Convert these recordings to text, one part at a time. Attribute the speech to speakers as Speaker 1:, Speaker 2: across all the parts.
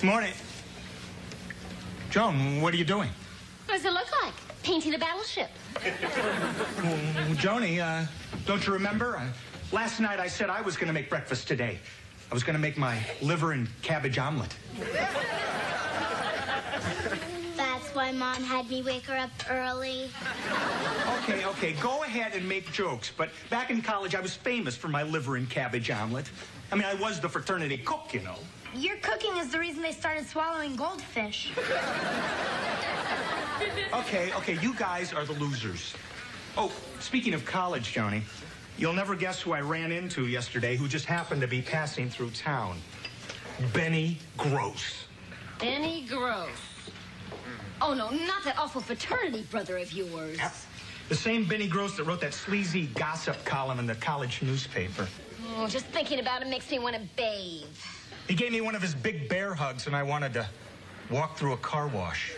Speaker 1: Morning. Joan, what are you doing?
Speaker 2: What does it look like? Painting a battleship.
Speaker 1: Joni, don't you remember? Last night I said I was going to make breakfast today. I was going to make my liver and cabbage omelet.
Speaker 3: That's why Mom had me wake her up early.
Speaker 1: Okay, go ahead and make jokes. But back in college, I was famous for my liver and cabbage omelet. I mean, I was the fraternity cook, you know.
Speaker 3: Your cooking is the reason they started swallowing goldfish.
Speaker 1: Okay, you guys are the losers. Oh, speaking of college, Joni, you'll never guess who I ran into yesterday who just happened to be passing through town. Benny Gross.
Speaker 2: Benny Gross. Oh, no, not that awful fraternity brother of yours.
Speaker 1: Yep. The same Benny Gross that wrote that sleazy gossip column in the college newspaper.
Speaker 2: Oh, just thinking about it makes me want to bathe.
Speaker 1: He gave me one of his big bear hugs, and I wanted to walk through a car wash.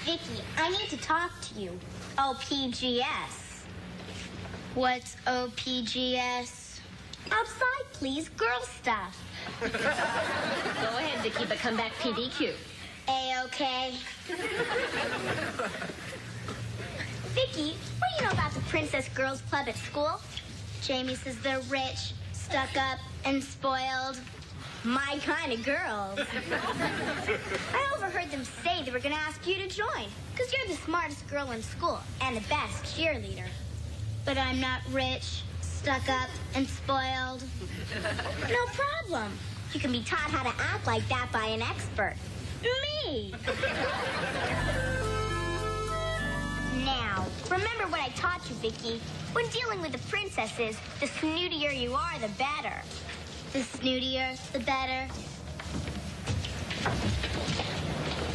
Speaker 3: Vicky, I need to talk to you. OPGS. What's OPGS? Outside, please. Girl stuff.
Speaker 2: Go ahead, Vicky, but come back PDQ.
Speaker 3: A-okay. Vicky, what do you know about the Princess Girls Club at school? Jamie says they're rich, stuck up, and spoiled. My kind of girls. I overheard them say they were going to ask you to join, because you're the smartest girl in school and the best cheerleader. But I'm not rich, stuck up, and spoiled. No problem. You can be taught how to act like that by an expert. Me. Now, remember what I taught you, Vicky. When dealing with the princesses, the snootier you are, the better. The snootier, the better.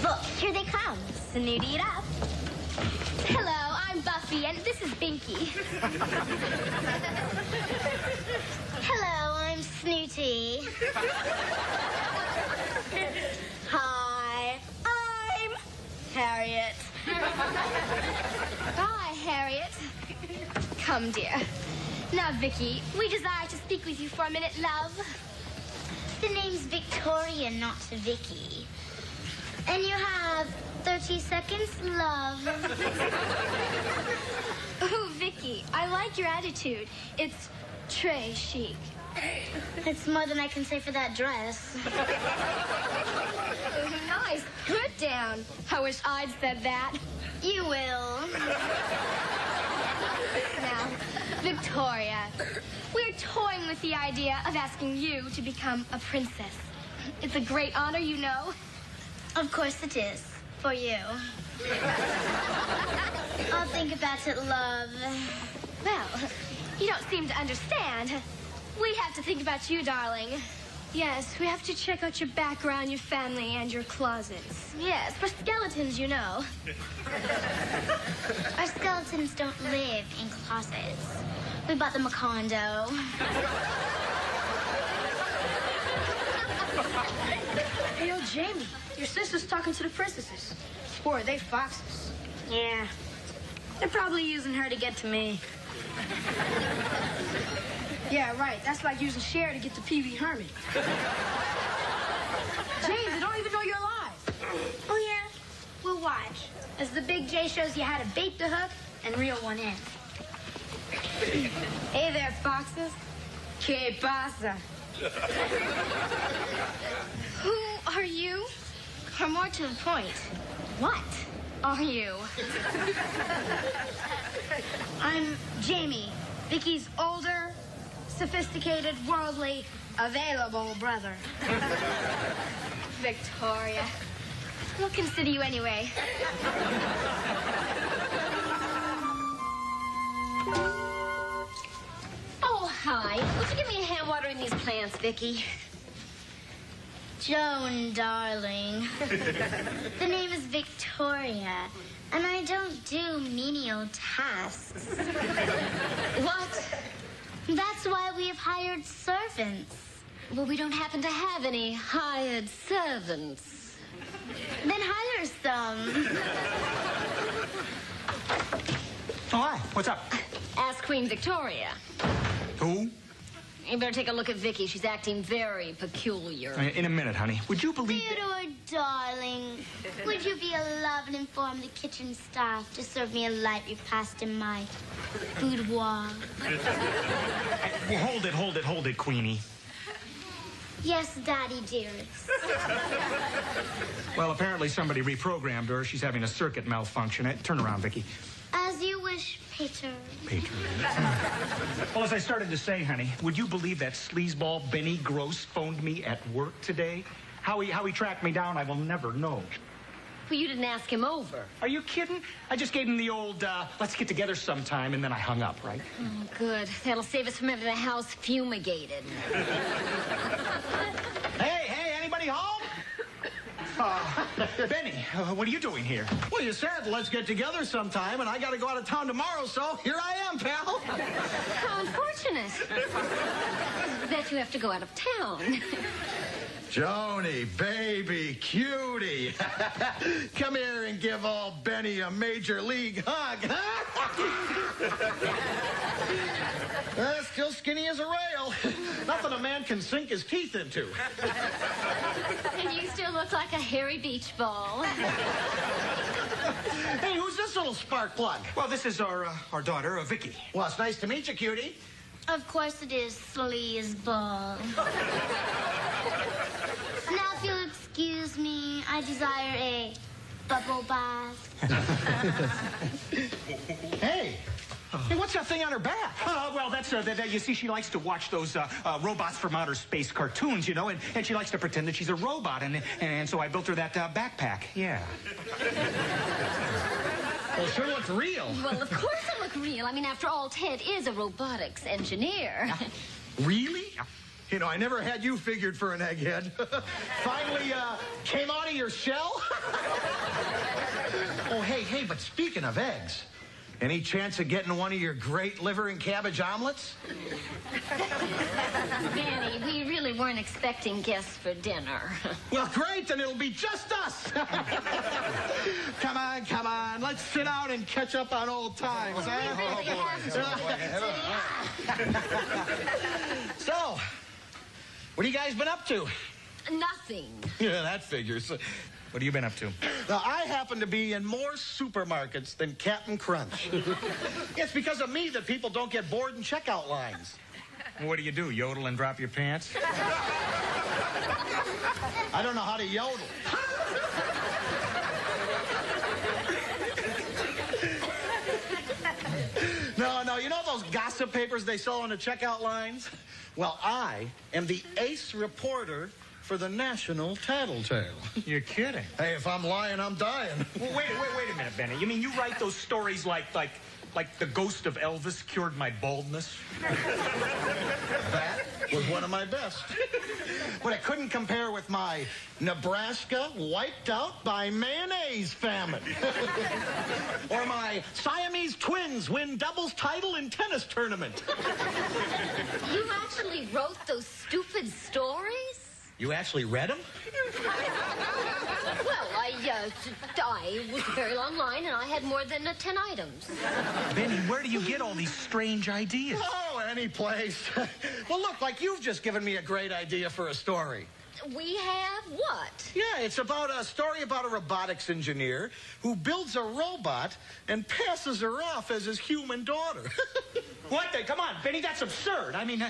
Speaker 3: Look, here they come. Snooty it up. Hello, I'm Buffy, and this is Binky. Hello, I'm Snooty. Hi, I'm Harriet.
Speaker 2: Hi, Harriet. Come, dear. Now, Vicky, we desire to speak with you for a minute, love.
Speaker 3: The name's Victoria, not Vicky. And you have 30 seconds, love.
Speaker 2: Oh, Vicky, I like your attitude. It's très chic.
Speaker 3: It's more than I can say for that dress.
Speaker 2: Oh, nice. Put down. I wish I'd said that.
Speaker 3: You will.
Speaker 2: Now, Victoria, we're toying with the idea of asking you to become a princess. It's a great honor, you know.
Speaker 3: Of course it is. For you. I'll think about it, love.
Speaker 2: Well, you don't seem to understand. We have to think about you, darling. Yes, we have to check out your background, your family, and your closets. Yes, for skeletons, you know.
Speaker 3: Our skeletons don't live in closets. We bought them a condo.
Speaker 4: Hey, yo, Jamie, your sister's talking to the princesses. Boy, are they foxes. Yeah, they're probably using her to get to me. Yeah, right. That's like using Cher to get to Pee Wee Herman. James, I don't even know you're alive.
Speaker 3: Oh, yeah? We'll watch. As the Big J shows you how to bait the hook and reel one in.
Speaker 4: Hey there, foxes. ¿Qué pasa?
Speaker 2: Who are you? Or more to the point, what are you?
Speaker 4: I'm Jamie, Vicky's older, sophisticated, worldly, available brother.
Speaker 2: Victoria. We'll consider you anyway. Oh, hi. Would you give me a hand watering these plants, Vicky?
Speaker 3: Joan, darling. The name is Victoria, and I don't do menial tasks.
Speaker 2: What?
Speaker 3: That's why we have hired servants.
Speaker 2: Well, we don't happen to have any hired servants.
Speaker 3: Then hire some.
Speaker 1: Oh, hi. What's up?
Speaker 5: Ask Queen Victoria.
Speaker 1: Who?
Speaker 5: You better take a look at Vicky. She's acting very peculiar.
Speaker 1: In a minute, honey. Would you believe
Speaker 3: Theodore, darling, would you be a love and inform the kitchen staff to serve me a light repast in my boudoir?
Speaker 1: Well, hold it, Queenie.
Speaker 3: Yes, Daddy dearest.
Speaker 1: Well, apparently somebody reprogrammed her. She's having a circuit malfunction. Turn around, Vicky.
Speaker 3: As you wish, Peter.
Speaker 1: Peter. Well, as I started to say, honey, would you believe that sleazeball Benny Gross phoned me at work today? How he tracked me down, I will never know.
Speaker 5: Well, you didn't ask him over.
Speaker 1: Are you kidding? I just gave him the old, let's get together sometime, and then I hung up, right?
Speaker 5: Oh, good. That'll save us from having the house fumigated.
Speaker 1: Hey, anybody home? Benny, what are you doing here?
Speaker 6: Well, you said let's get together sometime, and I got to go out of town tomorrow, so here I am, pal.
Speaker 5: How unfortunate. That you have to go out of town.
Speaker 6: Joni, baby, cutie. Come here and give old Benny a major league hug. Still skinny as a rail. Nothing a man can sink his teeth into.
Speaker 5: And you still look like a hairy beach ball.
Speaker 6: Hey, who's this little spark plug?
Speaker 1: Well, this is our daughter, Vicky.
Speaker 6: Well, it's nice to meet you, cutie.
Speaker 3: Of course it is, sleazeball. Now, if you'll excuse me, I desire a bubble bath.
Speaker 6: Hey, what's that thing on her back?
Speaker 1: Well, that's, you see, she likes to watch those robots from outer space cartoons, you know, and she likes to pretend that she's a robot, and so I built her that backpack, yeah.
Speaker 6: Well, sure looks real.
Speaker 5: Well, of course it look real. I mean, after all, Ted is a robotics engineer.
Speaker 6: Really? You know, I never had you figured for an egghead. Finally, came out of your shell? Oh, hey, but speaking of eggs, any chance of getting one of your great liver and cabbage omelets?
Speaker 5: Benny, we really weren't expecting guests for dinner.
Speaker 6: Well, great, then it'll be just us. Come on, let's sit down and catch up on old times, So, what have you guys been up to?
Speaker 5: Nothing.
Speaker 6: Yeah, that figures.
Speaker 1: What have you been up to?
Speaker 6: Now, I happen to be in more supermarkets than Captain Crunch. It's because of me that people don't get bored in checkout lines.
Speaker 1: What do? Yodel and drop your pants?
Speaker 6: I don't know how to yodel. No, you know those gossip papers they sell on the checkout lines? Well, I am the ace reporter for the National Tattletale.
Speaker 1: You're kidding.
Speaker 6: Hey, if I'm lying, I'm dying.
Speaker 1: Well, wait a minute, Benny. You mean you write those stories like the ghost of Elvis cured my baldness?
Speaker 6: That was one of my best. But it couldn't compare with my Nebraska wiped out by mayonnaise famine. Or my Siamese twins win doubles title in tennis tournament.
Speaker 5: You actually wrote those stupid stories?
Speaker 6: You actually read them?
Speaker 5: Well, I was a very long line, and I had more than 10 items.
Speaker 1: Benny, where do you get all these strange ideas?
Speaker 6: Oh, any place. Well, look, like you've just given me a great idea for a story.
Speaker 5: We have what?
Speaker 6: Yeah, it's about a story about a robotics engineer who builds a robot and passes her off as his human daughter.
Speaker 1: What? Come on, Benny, that's absurd. I mean,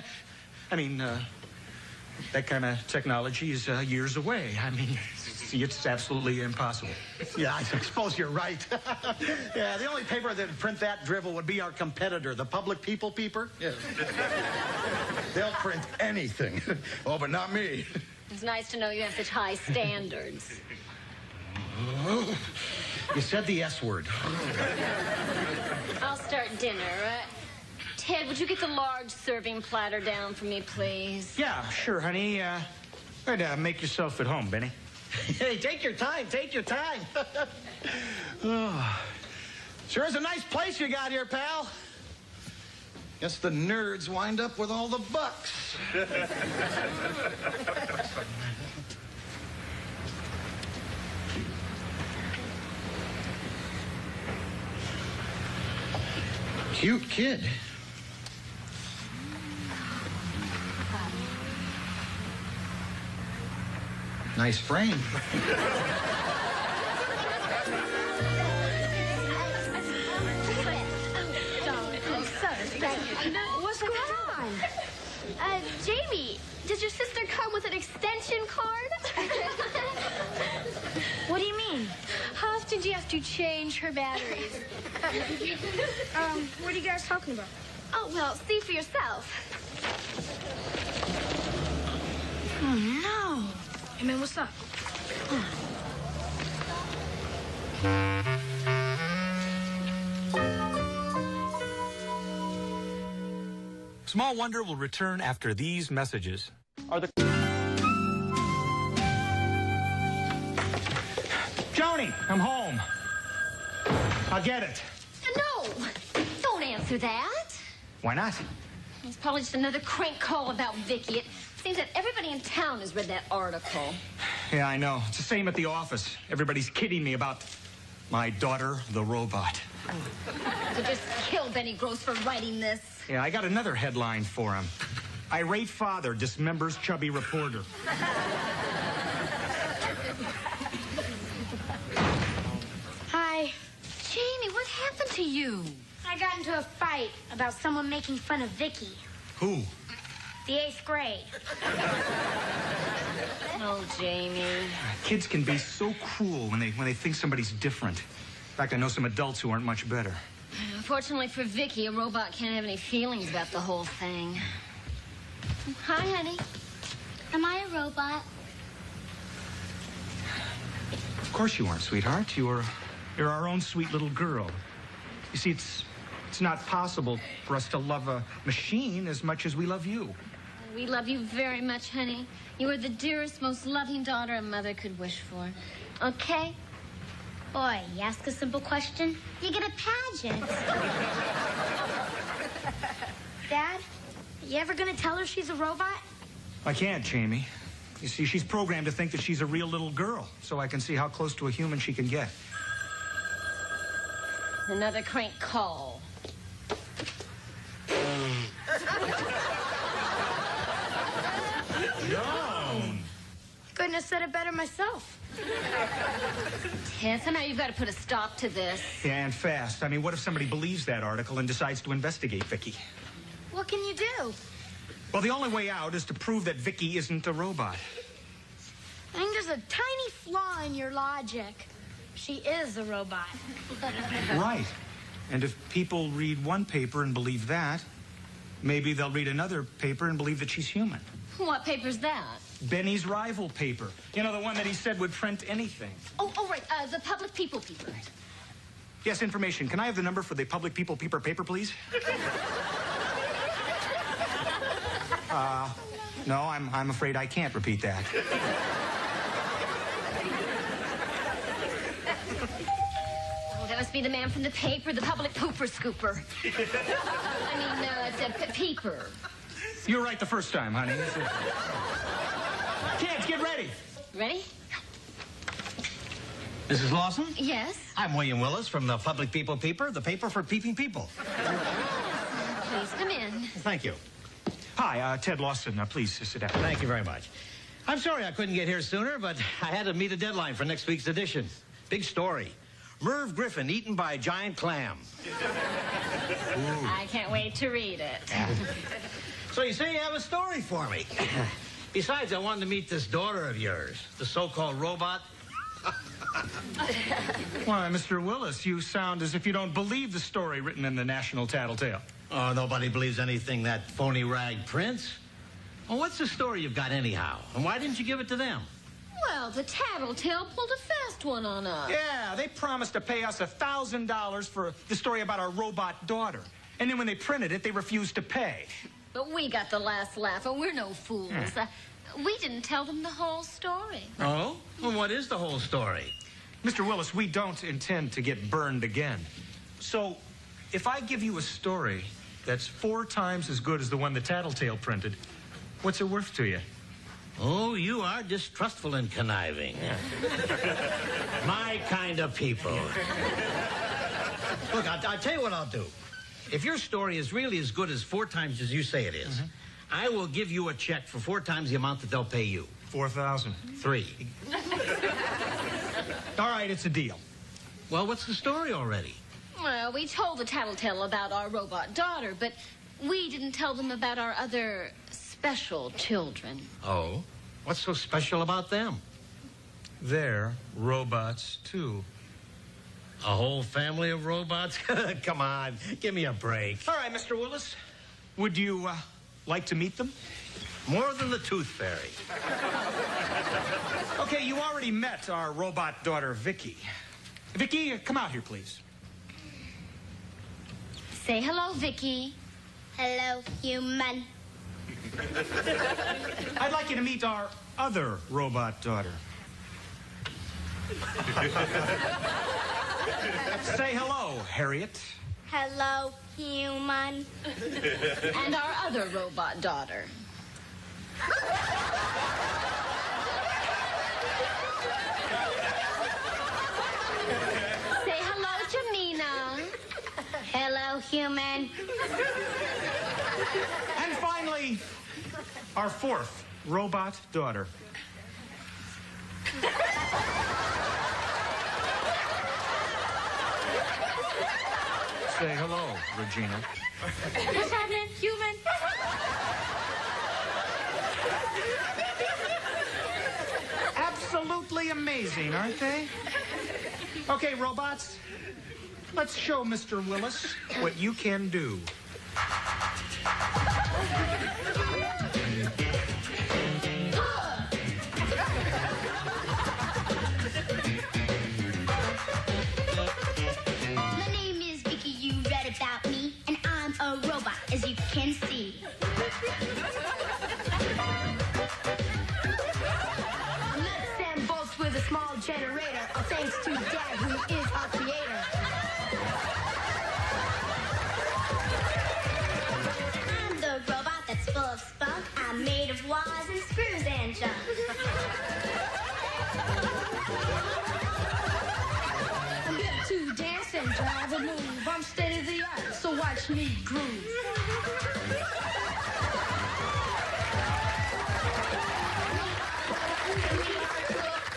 Speaker 1: that kind of technology is years away. I mean, see, it's absolutely impossible.
Speaker 6: Yeah, I suppose you're right. Yeah, the only paper that'd print that drivel would be our competitor, the Public People Peeper. Yeah. They'll print anything. Oh, but not me.
Speaker 5: It's nice to know you have such high standards.
Speaker 6: You said the S word.
Speaker 5: I'll start dinner. Ted, would you get the large serving platter down for me, please?
Speaker 1: Yeah, sure, honey. Go ahead, make yourself at home, Benny.
Speaker 6: Hey, take your time. Oh, sure is a nice place you got here, pal. Guess the nerds wind up with all the bucks. Cute kid. Nice frame.
Speaker 2: What's going on? Jamie, does your sister come with an extension cord?
Speaker 4: What do you mean?
Speaker 2: How often do you have to change her batteries?
Speaker 4: What are you guys talking about?
Speaker 2: Oh, well, see for yourself.
Speaker 4: Oh, no. Hey, man, what's up?
Speaker 1: Small Wonder will return after these messages. Joni, I'm home. I'll get it.
Speaker 5: No! Don't answer that.
Speaker 1: Why not?
Speaker 5: It's probably just another crank call about Vicky. It seems that everybody in town has read that article.
Speaker 1: Yeah, I know. It's the same at the office. Everybody's kidding me about my daughter, the robot.
Speaker 5: So just kill Benny Gross for writing this.
Speaker 1: Yeah, I got another headline for him. Irate father dismembers chubby reporter.
Speaker 4: Hi.
Speaker 5: Jamie, what happened to you?
Speaker 4: I got into a fight about someone making fun of Vicky.
Speaker 1: Who?
Speaker 4: The 8th grade.
Speaker 5: Oh, Jamie.
Speaker 1: Kids can be so cruel when they think somebody's different. In fact, I know some adults who aren't much better.
Speaker 5: Fortunately for Vicky, a robot can't have any feelings about the whole thing. Hi, honey.
Speaker 3: Am I a robot?
Speaker 1: Of course you aren't, sweetheart. You're our own sweet little girl. You see, it's not possible for us to love a machine as much as we love you.
Speaker 5: We love you very much, honey. You are the dearest, most loving daughter a mother could wish for. Okay?
Speaker 3: Boy, you ask a simple question, you get a pageant.
Speaker 4: Dad, you ever gonna tell her she's a robot?
Speaker 1: I can't, Jamie. You see, she's programmed to think that she's a real little girl, so I can see how close to a human she can get.
Speaker 5: Another crank call.
Speaker 4: Couldn't have said it better myself.
Speaker 5: Ted, somehow you've got to put a stop to this.
Speaker 1: Yeah, and fast. I mean, what if somebody believes that article and decides to investigate Vicky?
Speaker 4: What can you do?
Speaker 1: Well, the only way out is to prove that Vicky isn't a robot.
Speaker 4: I think there's a tiny flaw in your logic. She is a robot.
Speaker 1: Right. And if people read one paper and believe that, maybe they'll read another paper and believe that she's human.
Speaker 5: What paper's that?
Speaker 1: Benny's rival paper. You know, the one that he said would print anything.
Speaker 5: Oh, right. The Public People paper.
Speaker 1: Yes, information. Can I have the number for the Public People paper, please? No, I'm afraid I can't repeat that.
Speaker 5: Oh, that must be the man from the paper, the Public Pooper Scooper. I mean, it's a peeper.
Speaker 1: You were right the first time, honey. Kids, get ready.
Speaker 5: Ready?
Speaker 7: Mrs. Lawson?
Speaker 5: Yes.
Speaker 7: I'm William Willis from the Public People Peeper, the paper for peeping people.
Speaker 5: Please come in.
Speaker 7: Thank you.
Speaker 1: Hi, Ted Lawson. Please sit down.
Speaker 7: Thank you very much. I'm sorry I couldn't get here sooner, but I had to meet a deadline for next week's edition. Big story. Merv Griffin eaten by a giant clam.
Speaker 5: I can't wait to read it.
Speaker 7: So you say you have a story for me. Besides, I wanted to meet this daughter of yours, the so-called robot.
Speaker 1: Why, Mr. Willis, you sound as if you don't believe the story written in the National Tattletale.
Speaker 7: Oh, nobody believes anything that phony rag prints. Well, what's the story you've got anyhow? And why didn't you give it to them?
Speaker 5: Well, the Tattletale pulled a fast one on us.
Speaker 1: Yeah, they promised to pay us $1,000 for the story about our robot daughter. And then when they printed it, they refused to pay.
Speaker 5: But we got the last laugh, and we're no fools. We didn't tell them the whole story.
Speaker 7: Oh? Well, what is the whole story?
Speaker 1: Mr. Willis, we don't intend to get burned again. So, if I give you a story that's 4 times as good as the one the Tattletale printed, what's it worth to you?
Speaker 7: Oh, you are distrustful and conniving. My kind of people. Look, I'll tell you what I'll do. if your story is really as good as 4 times as you say it is, I will give you a check for 4 times the amount that they'll pay you.
Speaker 1: 4,000.
Speaker 7: 3.
Speaker 1: All right, it's a deal.
Speaker 7: Well, what's the story already?
Speaker 5: Well, we told the Tattletale about our robot daughter, but we didn't tell them about our other special children.
Speaker 7: Oh? What's so special about them?
Speaker 1: They're robots, too.
Speaker 7: A whole family of robots? Come on, give me a break.
Speaker 1: All right, Mr. Willis. Would you like to meet them?
Speaker 7: More than the Tooth Fairy.
Speaker 1: Okay, you already met our robot daughter, VIKKI. VIKKI, come out here, please.
Speaker 5: Say hello, VIKKI.
Speaker 3: Hello, human.
Speaker 1: I'd like you to meet our other robot daughter. Say hello, Harriet.
Speaker 3: Hello, human.
Speaker 5: And our other robot daughter. Say hello, Jamina.
Speaker 3: Hello, human.
Speaker 1: And finally, our 4th robot daughter. Say hello, Regina.
Speaker 2: What's happening, human?
Speaker 1: Absolutely amazing, aren't they? Okay, robots, let's show Mr. Willis what you can do.
Speaker 3: My name is VIKKI, you read about me, and I'm a robot, as you can see.
Speaker 4: Sam bolts with a small generator, all thanks to Dad, who is our creator.
Speaker 3: I'm the robot that's full of spunk. I'm made of wires and screws and junk.
Speaker 4: I'm built to dance and drive and move. I'm state of the art, so watch me groove.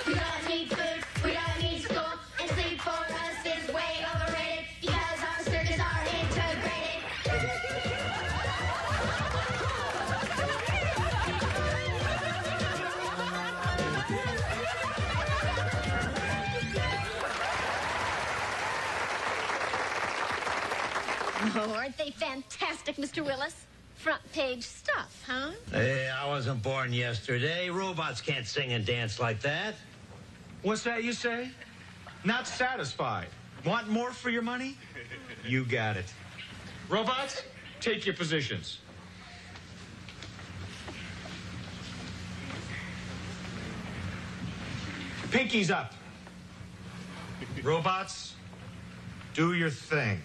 Speaker 3: We don't need food, we don't need school, and sleep for us is way overrated because our circuits are integrated.
Speaker 5: Oh, aren't they fantastic, Mr. Willis? Front page stuff, huh?
Speaker 7: Hey, I wasn't born yesterday. Robots can't sing and dance like that.
Speaker 1: What's that you say? Not satisfied. Want more for your money? You got it. Robots, take your positions. Pinky's up. Robots, do your thing.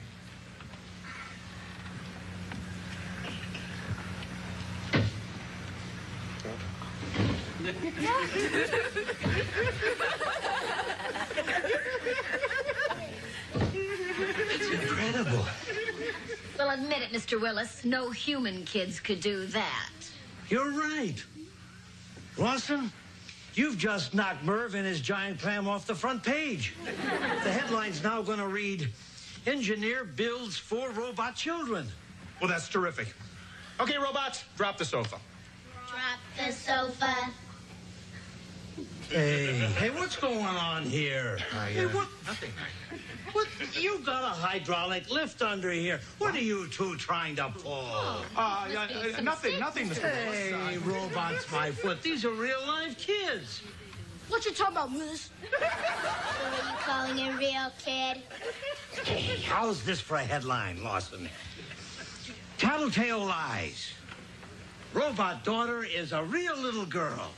Speaker 7: It's incredible.
Speaker 5: Well, admit it, Mr. Willis. No human kids could do that.
Speaker 7: You're right. Lawson, you've just knocked Merv and his giant clam off the front page. The headline's now going to read, Engineer builds 4 robot children.
Speaker 1: Well, that's terrific. Okay, robots, drop the sofa.
Speaker 3: Drop the sofa.
Speaker 7: Hey, what's going on here? Hey, what?
Speaker 1: Nothing.
Speaker 7: What? You got a hydraulic lift under here. What are you two trying to pull?
Speaker 1: Nothing, Mr. Willis.
Speaker 7: Hey, robots, my foot. These are real-life kids.
Speaker 4: What you talking about, Willis?
Speaker 3: Who are you calling a real kid?
Speaker 7: Hey, how's this for a headline, Lawson? Tattletale lies. Robot daughter is a real little girl.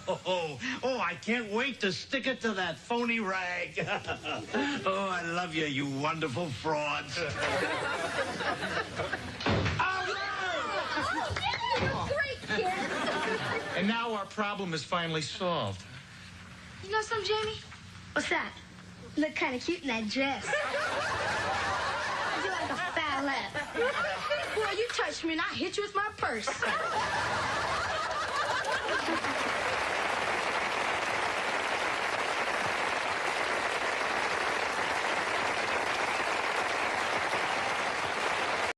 Speaker 7: Oh, I can't wait to stick it to that phony rag. Oh, I love you, you wonderful frauds.
Speaker 2: Great, kid.
Speaker 1: And now our problem is finally solved.
Speaker 2: You know something, Jamie?
Speaker 4: What's that? You look kind of cute in that dress. I do like a fat laugh. Boy, you touched me and I hit you with my purse.